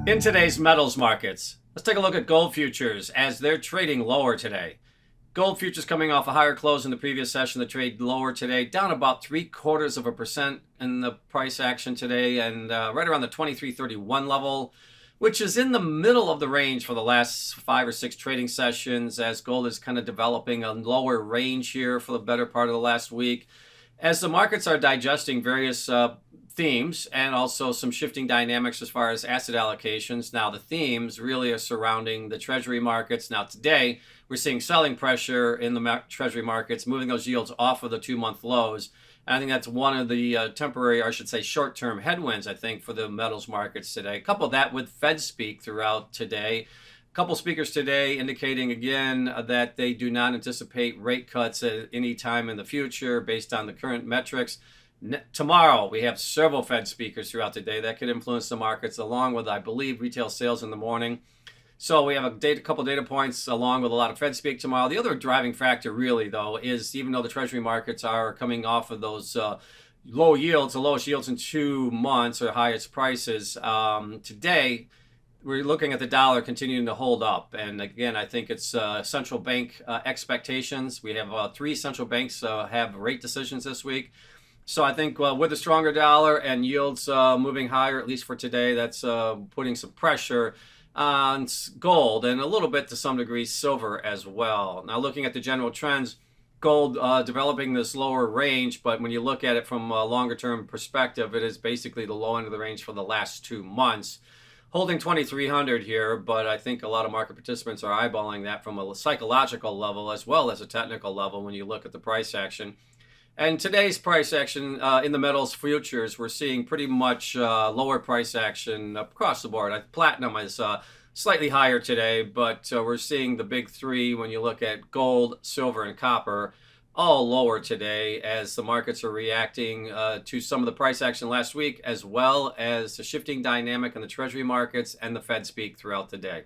In today's metals markets, let's take a look at gold futures as they're trading lower today. Gold futures coming off a higher close in the previous session. The trade lower today, down about 0.75% in the price action today, and right around the 23.31 level, which is in the middle of the range for the last 5 or 6 trading sessions, as gold is kind of developing a lower range here for the better part of the last week, as the markets are digesting various themes and also some shifting dynamics as far as asset allocations. Now, the themes really are surrounding the treasury markets. Now, today, we're seeing selling pressure in the treasury markets, moving those yields off of the 2-month lows. And I think that's one of the temporary, or I should say short-term headwinds, I think, for the metals markets today. Couple that with Fed speak throughout today. A couple speakers today indicating again that they do not anticipate rate cuts at any time in the future based on the current metrics. Tomorrow, we have several Fed speakers throughout the day that could influence the markets, along with, I believe, retail sales in the morning. So we have a couple data points along with a lot of Fed speak tomorrow. The other driving factor really, though, is even though the treasury markets are coming off of those low yields, the lowest yields in 2 months or highest prices, today we're looking at the dollar continuing to hold up. And again, I think it's central bank expectations. We have 3 central banks have rate decisions this week. So I think with a stronger dollar and yields moving higher, at least for today, that's putting some pressure on gold and a little bit to some degree silver as well. Now, looking at the general trends, gold developing this lower range, but when you look at it from a longer term perspective, it is basically the low end of the range for the last 2 months. Holding 2,300 here, but I think a lot of market participants are eyeballing that from a psychological level as well as a technical level when you look at the price action. And today's price action in the metals futures, we're seeing pretty much lower price action across the board. Platinum is slightly higher today, but we're seeing the big 3 when you look at gold, silver, and copper, all lower today as the markets are reacting to some of the price action last week, as well as the shifting dynamic in the treasury markets and the Fed speak throughout the day.